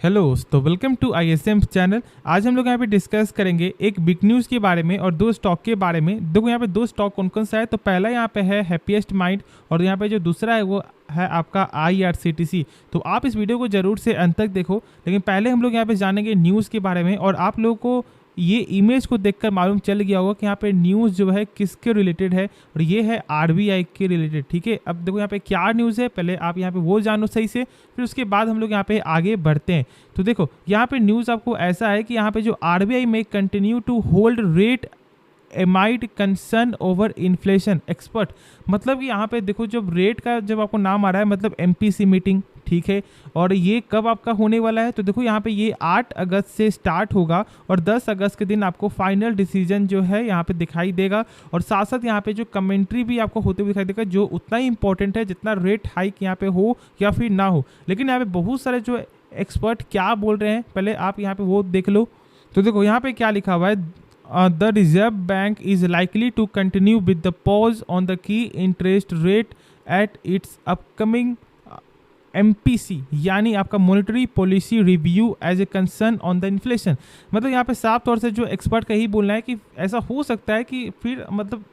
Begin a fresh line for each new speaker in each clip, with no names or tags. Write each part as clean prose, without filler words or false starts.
Hello दोस्तों, welcome to ISM channel. आज हम लोग यहाँ पे डिस्कस करेंगे एक बिग न्यूज़ के बारे में और दो स्टॉक के बारे में। देखो यहाँ पे दो स्टॉक कौन कौन सा है। तो पहला यहाँ पे है हैप्पीएस्ट माइंड और यहाँ पे जो दूसरा है वो है आपका IRCTC। तो आप इस वीडियो को जरूर से अंत तक देखो। लेकिन पहले हम लोग यहाँ पे जानेंगे न्यूज़ के बारे में। और आप लोगों को ये इमेज को देखकर मालूम चल गया होगा कि यहाँ पे न्यूज़ जो है किसके रिलेटेड है, और ये है RBI के रिलेटेड। ठीक है, अब देखो यहाँ पे क्या न्यूज़ है, पहले आप यहाँ पे वो जानो सही से, फिर उसके बाद हम लोग यहाँ पे आगे बढ़ते हैं। तो देखो यहाँ पे न्यूज़ आपको ऐसा है कि यहाँ पे जो RBI में continue to hold rate amid concern over inflation expert. मतलब कि यहाँ पे देखो जब रेट का जब आपको नाम आ रहा है मतलब MPC मीटिंग, ठीक है। और ये कब आपका होने वाला है, तो देखो यहाँ पे ये 8 अगस्त से स्टार्ट होगा और 10 अगस्त के दिन आपको फाइनल डिसीजन जो है यहाँ पे दिखाई देगा। और साथ साथ यहाँ पे जो कमेंट्री भी आपको होते हुए दिखाई देगा, जो उतना ही इंपॉर्टेंट है जितना रेट हाइक यहाँ पे हो या फिर ना हो। लेकिन यहाँ पे बहुत सारे जो एक्सपर्ट क्या बोल रहे हैं, पहले आप यहाँ पे वो देख लो। तो देखो यहाँ पे क्या लिखा हुआ है, the Reserve Bank is likely to continue with the pause on the key interest rate at its upcoming MPC यानी आपका monetary policy review as a concern on the inflation. मतलब यहाँ पे साफ तौर से जो एक्सपर्ट का ही बोलना है कि ऐसा हो सकता है कि फिर मतलब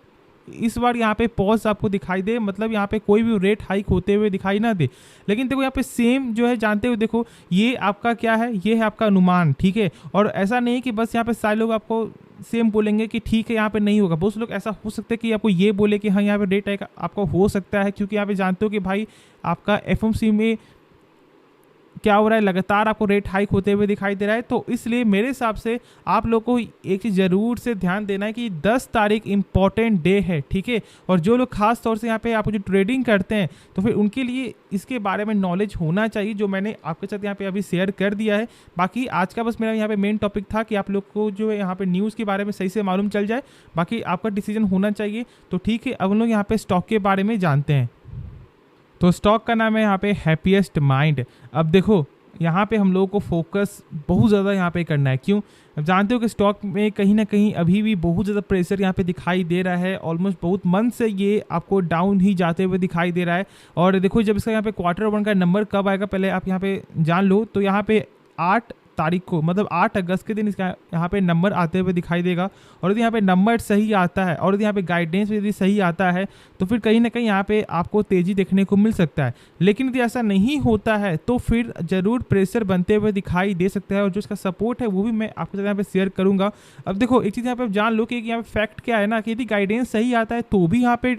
इस बार यहाँ पे पॉज आपको दिखाई दे, मतलब यहाँ पे कोई भी रेट हाइक होते हुए दिखाई ना दे। लेकिन देखो यहाँ पे सेम जो है जानते हुए देखो ये आपका क्या है, ये है आपका अनुमान, ठीक है। और ऐसा नहीं कि बस यहाँ पे सारे लोग आपको सेम बोलेंगे कि ठीक है यहाँ पे नहीं होगा। बहुत लोग ऐसा हो सकता है कि आपको ये बोले कि हाँ यहाँ पे रेट हाइक आपको हो सकता है, क्योंकि यहाँ पे जानते हो कि भाई आपका FOMC में क्या हो रहा है, लगातार आपको रेट हाइक होते हुए दिखाई दे रहा है। तो इसलिए मेरे हिसाब से आप लोग को एक चीज़ ज़रूर से ध्यान देना है कि 10 तारीख इंपॉर्टेंट डे है, ठीक है। और जो लोग खास तौर से यहाँ पे आप जो ट्रेडिंग करते हैं तो फिर उनके लिए इसके बारे में नॉलेज होना चाहिए, जो मैंने आपके साथ यहाँ पे अभी शेयर कर दिया है। बाकी आज का बस मेरा यहाँ पे मेन टॉपिक था कि आप लोग को जो है यहाँ पे न्यूज़ के बारे में सही से मालूम चल जाए, बाकी आपका डिसीजन होना चाहिए। तो ठीक है, अब हम लोग यहाँ पे स्टॉक के बारे में जानते हैं। तो स्टॉक का नाम है यहाँ पे हैप्पीएस्ट माइंड। अब देखो यहाँ पे हम लोगों को फोकस बहुत ज़्यादा यहाँ पे करना है। क्यों? अब जानते हो कि स्टॉक में कहीं ना कहीं अभी भी बहुत ज़्यादा प्रेशर यहाँ पे दिखाई दे रहा है। ऑलमोस्ट बहुत मंथ से ये आपको डाउन ही जाते हुए दिखाई दे रहा है। और देखो जब इसका यहाँ पे Q1 का नंबर कब आएगा पहले आप यहाँ पे जान लो। तो यहाँ पे 8 तारीख को मतलब 8 अगस्त के दिन इसका यहाँ पे नंबर आते हुए दिखाई देगा। और यदि यहाँ पे नंबर सही आता है और यदि यहाँ पे गाइडेंस यदि सही आता है तो फिर कहीं ना कहीं यहाँ पे आपको तेज़ी देखने को मिल सकता है। लेकिन यदि ऐसा नहीं होता है तो फिर ज़रूर प्रेशर बनते हुए दिखाई दे सकता है। और जो इसका सपोर्ट है वो भी मैं आपके साथ यहाँ पे शेयर करूँगा। अब देखो एक चीज़ यहाँ पे जान लो कि यहाँ पे फैक्ट क्या है ना, कि यदि गाइडेंस सही आता है तो भी यहाँ पे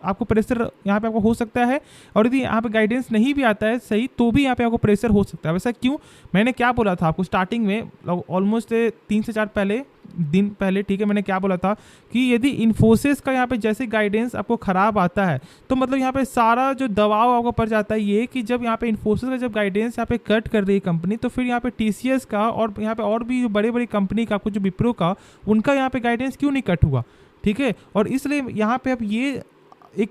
आपको प्रेशर यहाँ पे आपको हो सकता है, और यदि यहाँ पे गाइडेंस नहीं भी आता है सही तो भी यहाँ पे आपको प्रेशर हो सकता है। वैसा क्यों? मैंने क्या बोला था आपको स्टार्टिंग में, ऑलमोस्ट 3 से 4 दिन पहले, ठीक है, मैंने क्या बोला था कि यदि इन्फोसिस का यहाँ पे जैसे गाइडेंस आपको ख़राब आता है तो मतलब यहाँ पे सारा जो दबाव आपको पड़ जाता है ये कि जब यहाँ पे इन्फोसिस का जब गाइडेंस यहाँ पे कट कर रही है कंपनी, तो फिर यहाँ पे TCS का और यहाँ पे और भी जो बड़े बड़ी कंपनी का आपको जो विप्रो का उनका यहाँ पे गाइडेंस क्यों नहीं कट हुआ, ठीक है। और इसलिए यहाँ पे अब ये एक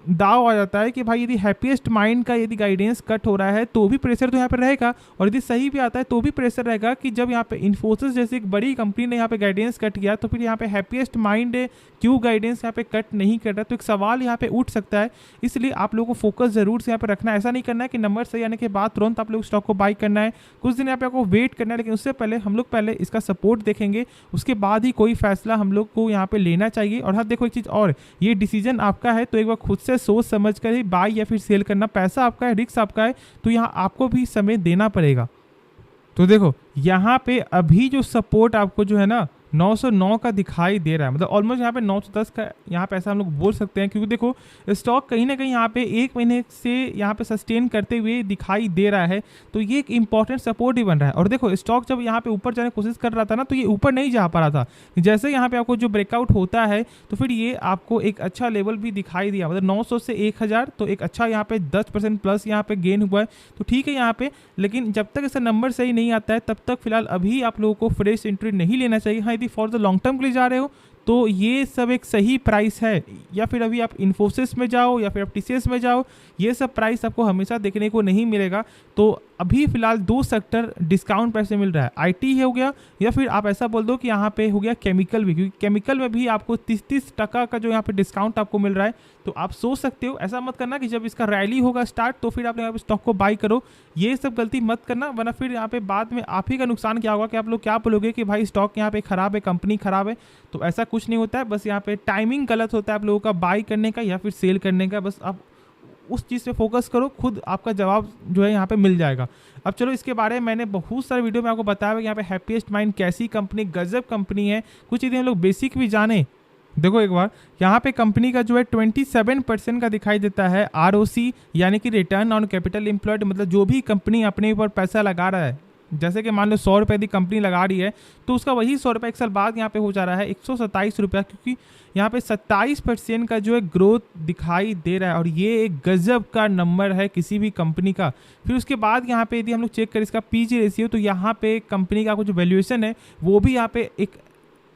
दाव आ जाता है कि भाई यदि हैप्पीएस्ट माइंड का यदि गाइडेंस कट हो रहा है तो भी प्रेशर तो यहाँ पे रहेगा, और यदि सही भी आता है तो भी प्रेशर रहेगा कि जब यहाँ पे इन्फोसिस जैसी एक बड़ी कंपनी ने यहाँ पे गाइडेंस कट किया तो फिर यहाँ पे हैप्पीएस्ट माइंड क्यों गाइडेंस यहाँ पे कट नहीं कर रहा। तो एक सवाल यहाँ पे उठ सकता है। इसलिए आप लोगों को फोकस जरूर से यहाँ पे रखना है। ऐसा नहीं करना है कि नंबर सही आने के बाद तुरंत आप लोग स्टॉक को बाई करना है, कुछ दिन यहाँ पे आपको वेट करना है। लेकिन उससे पहले हम लोग पहले इसका सपोर्ट देखेंगे, उसके बाद ही कोई फैसला हम लोग को यहाँ पे लेना चाहिए। और हाँ देखो एक चीज़ और, ये डिसीजन आपका है तो एक बार खुद से सोच समझ कर ही बाय या फिर सेल करना। पैसा आपका है, रिस्क आपका है, तो यहाँ आपको भी समय देना पड़ेगा। तो देखो यहाँ पे अभी जो सपोर्ट आपको जो है ना 909 का दिखाई दे रहा है, मतलब ऑलमोस्ट यहाँ पे 910 का यहाँ पे ऐसा हम लोग बोल सकते हैं। क्योंकि देखो स्टॉक कहीं ना कहीं यहाँ पे 1 महीने से यहाँ पे सस्टेन करते हुए दिखाई दे रहा है, तो ये एक इंपॉर्टेंट सपोर्ट ही बन रहा है। और देखो स्टॉक जब यहाँ पे ऊपर जाने की कोशिश कर रहा था ना तो ये ऊपर नहीं जा पा रहा था। जैसे यहाँ पे आपको जो ब्रेकआउट होता है तो फिर ये आपको एक अच्छा लेवल भी दिखाई दिया, मतलब 900 से 1000, तो एक अच्छा यहाँ पे 10% प्लस यहाँ पे गेन हुआ है। तो ठीक है यहाँ पे, लेकिन जब तक इसका नंबर सही नहीं आता है तब तक फिलहाल अभी आप लोगों को फ्रेश एंट्री नहीं लेना चाहिए। हाँ यदि फॉर द लॉन्ग टर्म के लिए जा रहे हो तो ये सब एक सही प्राइस है, या फिर अभी आप इन्फोसिस में जाओ या फिर आप टीसीएस में जाओ, ये सब प्राइस आपको हमेशा देखने को नहीं मिलेगा। तो अभी फिलहाल 2 सेक्टर डिस्काउंट पैसे मिल रहा है, आईटी हो गया या फिर आप ऐसा बोल दो कि यहाँ पे हो गया केमिकल भी, क्योंकि केमिकल में भी आपको 30-30% का जो यहाँ पे डिस्काउंट आपको मिल रहा है। तो आप सोच सकते हो, ऐसा मत करना कि जब इसका रैली होगा स्टार्ट तो फिर आप यहाँ पे स्टॉक को बाई करो, ये सब गलती मत करना, वरना फिर यहाँ पे बाद में आप ही का नुकसान क्या होगा कि आप लोग क्या बोलोगे कि भाई स्टॉक यहाँ पे खराब है, कंपनी खराब है। तो ऐसा कुछ नहीं होता है, बस यहाँ पे टाइमिंग गलत होता है आप लोगों का बाई करने का या फिर सेल करने का। बस आप उस चीज़ पे फोकस करो, खुद आपका जवाब जो है यहाँ पे मिल जाएगा। अब चलो, इसके बारे में मैंने बहुत सारे वीडियो में आपको बताया कि यहाँ पे हैप्पीएस्ट माइंड कैसी कंपनी, गजब कंपनी है। कुछ यदि हम लोग बेसिक भी जाने, देखो एक बार यहाँ पे कंपनी का जो है 27% का दिखाई देता है आरओसी, यानी कि रिटर्न ऑन कैपिटल एम्प्लॉयड। मतलब जो भी कंपनी अपने ऊपर पैसा लगा रहा है, जैसे कि मान लो 100 रुपये की कंपनी लगा रही है, तो उसका वही 100 रुपये 1 साल बाद यहाँ पे हो जा रहा है 127 रुपया, क्योंकि यहाँ पे 27% का जो है ग्रोथ दिखाई दे रहा है, और ये एक गजब का नंबर है किसी भी कंपनी का। फिर उसके बाद यहाँ पे यदि हम लोग चेक करें इसका पीजी रेशियो, तो यहाँ पे कंपनी का कुछ वैल्यूएशन है वो भी यहाँ पे एक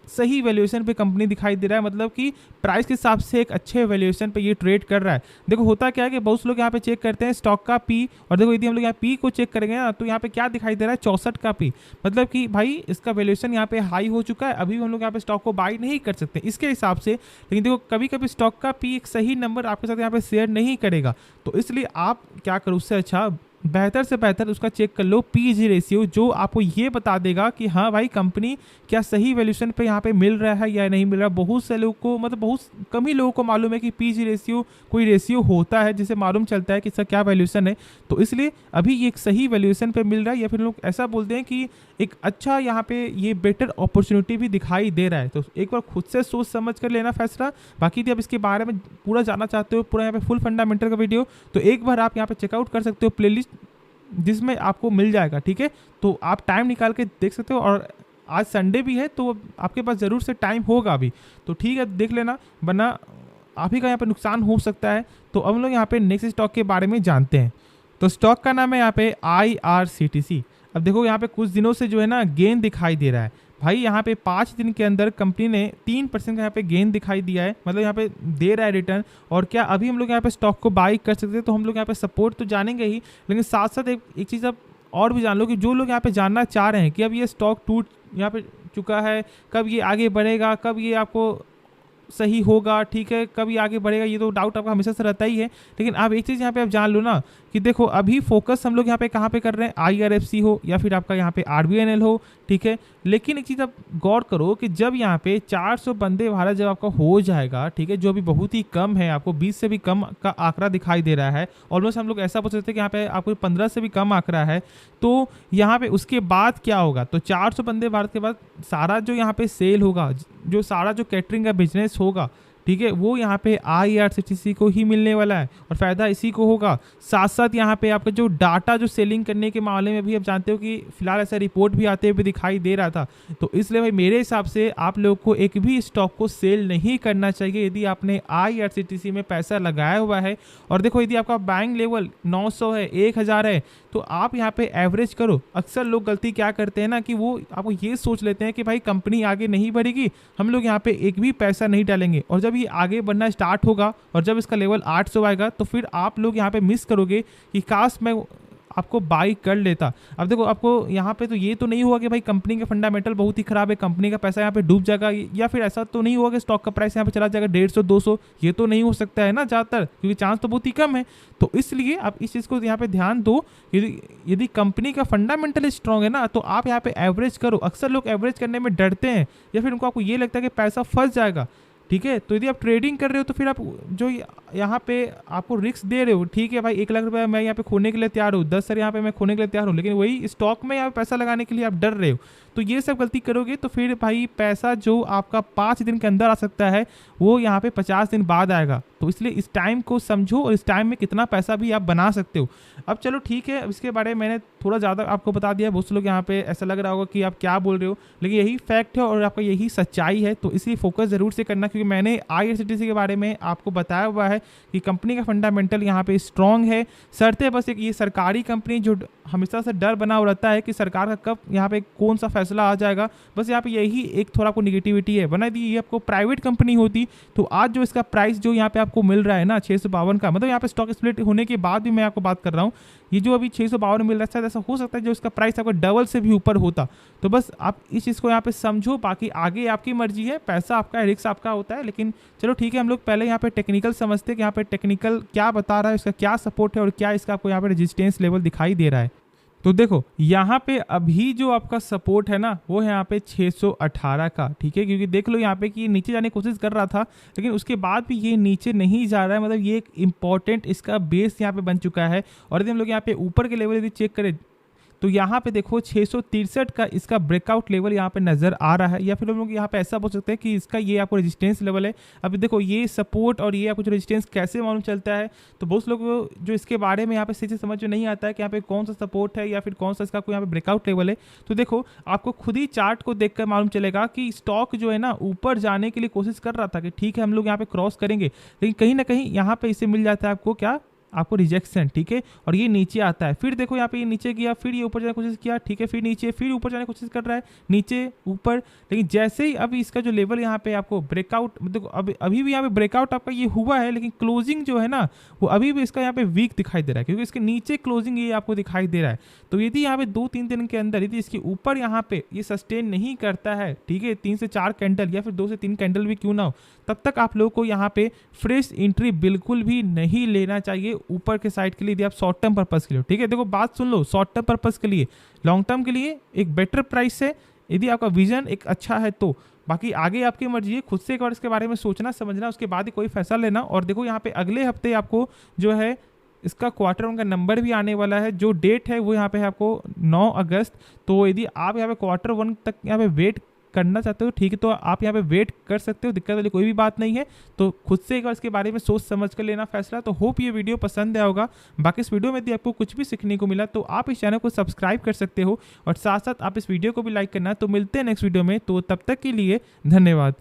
सही वैल्यूएशन पे कंपनी दिखाई दे रहा है, मतलब कि प्राइस के हिसाब से एक अच्छे वैल्यूएशन पे ये ट्रेड कर रहा है। देखो होता क्या है कि बहुत लोग यहाँ पे चेक करते हैं स्टॉक का पी, और देखो यदि हम लोग यहाँ पी को चेक करेंगे ना, तो यहाँ पे क्या दिखाई दे रहा है 64 का पी, मतलब कि भाई इसका वैल्यूएशन यहाँ पे हाई हो चुका है, अभी हम लोग यहाँ पे स्टॉक को बाई नहीं कर सकते इसके हिसाब से। लेकिन देखो कभी कभी स्टॉक का पी एक सही नंबर आपके साथ यहाँ पे शेयर नहीं करेगा, तो इसलिए आप क्या करो, उससे अच्छा बेहतर से बेहतर उसका चेक कर लो पीजी रेशियो, जो आपको ये बता देगा कि हाँ भाई कंपनी क्या सही वैल्यूएशन पे यहाँ पे मिल रहा है या नहीं मिल रहा। बहुत से लोगों को, मतलब बहुत कम ही लोगों को मालूम है कि पीजी रेशियो कोई रेशियो होता है जिसे मालूम चलता है कि इसका क्या वैल्यूएशन है। तो इसलिए अभी ये एक सही वैल्यूएशन पे मिल रहा है, या फिर लोग ऐसा बोलते हैं कि एक अच्छा यहाँ पे ये बेटर अपॉर्चुनिटी भी दिखाई दे रहा है। तो एक बार खुद से सोच समझ कर लेना फैसला। बाकी यदि आप इसके बारे में पूरा जानना चाहते हो, पूरा यहाँ पे फुल फंडामेंटल का वीडियो, तो एक बार आप यहाँ पे चेकआउट कर सकते हो प्लेलिस्ट, जिसमें आपको मिल जाएगा। ठीक है, तो आप टाइम निकाल के देख सकते हो, और आज संडे भी है तो आपके पास ज़रूर से टाइम होगा अभी, तो ठीक है देख लेना, वरना आप ही का यहाँ पे नुकसान हो सकता है। तो अब हम लोग यहाँ पे नेक्स्ट स्टॉक के बारे में जानते हैं। तो स्टॉक का नाम है यहाँ पे IRCTC। अब देखो यहाँ पे कुछ दिनों से जो है ना गेन दिखाई दे रहा है भाई, यहाँ पे 5 दिन के अंदर कंपनी ने 3% का यहाँ पे गेन दिखाई दिया है, मतलब यहाँ पे दे रहा है रिटर्न। और क्या अभी हम लोग यहाँ पे स्टॉक को बाई कर सकते हैं? तो हम लोग यहाँ पे सपोर्ट तो जानेंगे ही, लेकिन साथ साथ एक चीज़ आप और भी जान लो कि जो लोग यहाँ पे जानना चाह रहे हैं कि अब ये स्टॉक टूट यहाँ पे चुका है, कब ये आगे बढ़ेगा, कब ये आपको सही होगा, ठीक है, कभी आगे बढ़ेगा, ये तो डाउट आपका हमेशा से रहता ही है। लेकिन आप एक चीज़ यहाँ पे आप जान लो ना कि देखो अभी फोकस हम लोग यहाँ पे कहाँ पे कर रहे हैं, IRFC हो या फिर आपका यहाँ पे RBNL हो, ठीक है। लेकिन एक चीज़ आप गौर करो कि जब यहाँ पे 400 वंदे भारत जब आपका हो जाएगा, ठीक है, जो अभी बहुत ही कम है, आपको 20 से भी कम का आंकड़ा दिखाई दे रहा है, ऑलमोस्ट हम लोग ऐसा बोल सकते हैं कि यहाँ पे आपको 15 से भी कम आंकड़ा है। तो यहाँ पे उसके बाद क्या होगा, तो 400 वंदे भारत के बाद सारा जो यहाँ पे सेल होगा, जो सारा जो कैटरिंग का बिजनेस होगा, ठीक है, वो यहाँ पे IRCTC को ही मिलने वाला है और फ़ायदा इसी को होगा। साथ साथ यहाँ पे आपका जो डाटा जो सेलिंग करने के मामले में भी आप जानते हो कि फिलहाल ऐसा रिपोर्ट भी आते हुए दिखाई दे रहा था। तो इसलिए भाई मेरे हिसाब से आप लोग को एक भी स्टॉक को सेल नहीं करना चाहिए यदि आपने IRCTC में पैसा लगाया हुआ है। और देखो यदि आपका बैंक लेवल 900 है, 1000 है, तो आप यहाँ पे एवरेज करो। अक्सर लोग गलती क्या करते हैं ना कि वो आपको ये सोच लेते हैं कि भाई कंपनी आगे नहीं बढ़ेगी, हम लोग यहाँ पे एक भी पैसा नहीं डालेंगे, और जब ये आगे बढ़ना स्टार्ट होगा और जब इसका लेवल 800 आएगा तो फिर आप लोग यहाँ पे मिस करोगे कि काश मैं आपको बाई कर लेता। अब देखो आपको यहाँ पे तो ये तो नहीं हुआ कि भाई कंपनी का फंडामेंटल बहुत ही खराब है, कंपनी का पैसा यहाँ पे डूब जाएगा, या फिर ऐसा तो नहीं हुआ कि स्टॉक का प्राइस यहाँ पे चला जाएगा 150-200, ये तो नहीं हो सकता है ना ज़्यादातर, क्योंकि चांस तो बहुत ही कम है। तो इसलिए आप इस चीज़ को यहाँ पे ध्यान दो, यदि कंपनी का फंडामेंटल स्ट्रॉन्ग है ना तो आप यहाँ पे एवरेज करो। अक्सर लोग एवरेज करने में डरते हैं या फिर उनको आपको ये लगता है कि पैसा फंस जाएगा, ठीक है। तो यदि आप ट्रेडिंग कर रहे हो तो फिर आप जो यहाँ पे आपको रिस्क दे रहे हो, ठीक है भाई 1 लाख रुपया मैं यहाँ पे खोने के लिए तैयार हूँ, 10 सर यहाँ पे मैं खोने के लिए तैयार हूँ, लेकिन वही स्टॉक में यहाँ पे पैसा लगाने के लिए आप डर रहे हो, तो ये सब गलती करोगे तो फिर भाई पैसा जो आपका 5 दिन के अंदर आ सकता है वो यहाँ पे 50 दिन बाद आएगा। तो इसलिए इस टाइम को समझो और इस टाइम में कितना पैसा भी आप बना सकते हो। अब चलो ठीक है, अब इसके बारे में मैंने थोड़ा ज़्यादा आपको बता दिया। बहुत से लोग यहाँ पे ऐसा लग रहा होगा कि आप क्या बोल रहे हो, लेकिन यही फैक्ट है और आपका यही सच्चाई है। तो इसलिए फोकस ज़रूर से करना, क्योंकि मैंने IRCTC के बारे में आपको बताया हुआ है कि कंपनी का फंडामेंटल यहाँ पे स्ट्रॉन्ग है। शर्तें बस एक ये सरकारी कंपनी जो हमेशा से डर बना हुआ रहता है कि सरकार का कब यहाँ पे कौन सा फैसला आ जाएगा, बस यहाँ पे यही एक थोड़ा आपको निगेटिविटी है। बना दी ये आपको प्राइवेट कंपनी होती तो आज जो इसका प्राइस जो यहाँ पे आपको मिल रहा है ना 652 का, मतलब यहाँ पे स्टॉक स्प्लिट होने के बाद भी मैं आपको बात कर रहा हूँ, ये जो अभी 652 मिल रहा है ऐसा हो सकता है जो इसका प्राइस आपको डबल से भी ऊपर होता। तो बस आप इस चीज़ को यहाँ पे समझो, बाकी आगे आपकी मर्जी है, पैसा आपका है, रिस्क आपका होता है। लेकिन चलो ठीक है, हम लोग पहले यहाँ पे टेक्निकल समझते हैं कि यहाँ पे टेक्निकल क्या बता रहा है, इसका क्या सपोर्ट है और क्या इसका आपको यहाँ पे रेजिस्टेंस लेवल दिखाई दे रहा है। तो देखो यहाँ पे अभी जो आपका सपोर्ट है ना वो है यहाँ पे 618 का, ठीक है, क्योंकि देख लो यहाँ पे कि ये नीचे जाने की कोशिश कर रहा था लेकिन उसके बाद भी ये नीचे नहीं जा रहा है, मतलब ये एक इंपॉर्टेंट इसका बेस यहाँ पे बन चुका है। और यदि हम लोग यहाँ पे ऊपर के लेवल यदि चेक करें तो यहाँ पे देखो 663 का इसका ब्रेकआउट लेवल यहाँ पे नजर आ रहा है, या फिर हम लोग यहाँ पे ऐसा बोल सकते हैं कि इसका ये आपको रेजिस्टेंस लेवल है। अभी देखो ये सपोर्ट और ये आपको जो रेजिस्टेंस कैसे मालूम चलता है, तो बहुत लोग जो इसके बारे में यहाँ पे सही से समझ में नहीं आता है कि यहाँ पे कौन सा सपोर्ट है या फिर कौन सा इसका कोई यहाँ पे ब्रेकआउट लेवल है। तो देखो आपको खुद ही चार्ट को देखकर मालूम चलेगा कि स्टॉक जो है ना ऊपर जाने के लिए कोशिश कर रहा था कि ठीक है हम लोग यहाँ पे क्रॉस करेंगे, लेकिन कहीं ना कहीं यहाँ पे इसे मिल जाता है आपको क्या, आपको रिजेक्शन, ठीक है, और ये नीचे आता है। फिर देखो यहाँ पे ये नीचे गया, फिर ये ऊपर जाने की कोशिश किया, ठीक है, फिर नीचे, फिर ऊपर जाने की कोशिश कर रहा है, नीचे ऊपर, लेकिन जैसे ही अभी इसका जो लेवल यहाँ पे आपको ब्रेकआउट, देखो अभी भी यहाँ पे ब्रेकआउट आपका ये हुआ है, लेकिन क्लोजिंग जो है ना वो अभी भी इसका यहाँ पे वीक दिखाई दे रहा है, क्योंकि इसके नीचे क्लोजिंग ये आपको दिखाई दे रहा है। तो यदि यहाँ पे 2-3 दिन के अंदर यदि इसके ऊपर यहाँ पे ये सस्टेन नहीं करता है, ठीक है, 3 से 4 कैंडल या फिर 2 से 3 कैंडल भी क्यों ना हो, तब तक आप लोगों को यहाँ पे फ्रेश एंट्री बिल्कुल भी नहीं लेना चाहिए ऊपर के साइड के लिए, यदि आप शॉर्ट टर्म पर्पस के लिए। ठीक है, देखो बात सुन लो, शॉर्ट टर्म पर्पस के लिए, लॉन्ग टर्म के लिए एक बेटर प्राइस है यदि आपका विजन एक अच्छा है तो। बाकी आगे आपकी मर्जी है, खुद से एक बार इसके बारे में सोचना समझना, उसके बाद ही कोई फैसला लेना। और देखो यहाँ पे अगले हफ्ते आपको जो है इसका क्वार्टर वन का नंबर भी आने वाला है, जो डेट है वो यहाँ पे है आपको 9 अगस्त। तो यदि आप यहाँ पे क्वार्टर वन तक यहाँ पे वेट करना चाहते हो, ठीक है, तो आप यहाँ पे वेट कर सकते हो, दिक्कत वाली कोई भी बात नहीं है। तो खुद से एक बार इसके बारे में सोच समझ कर लेना फैसला। तो होप ये वीडियो पसंद आया होगा। बाकी इस वीडियो में यदि आपको कुछ भी सीखने को मिला तो आप इस चैनल को सब्सक्राइब कर सकते हो और साथ साथ आप इस वीडियो को भी लाइक करना। तो मिलते हैं नेक्स्ट वीडियो में, तो तब तक के लिए धन्यवाद।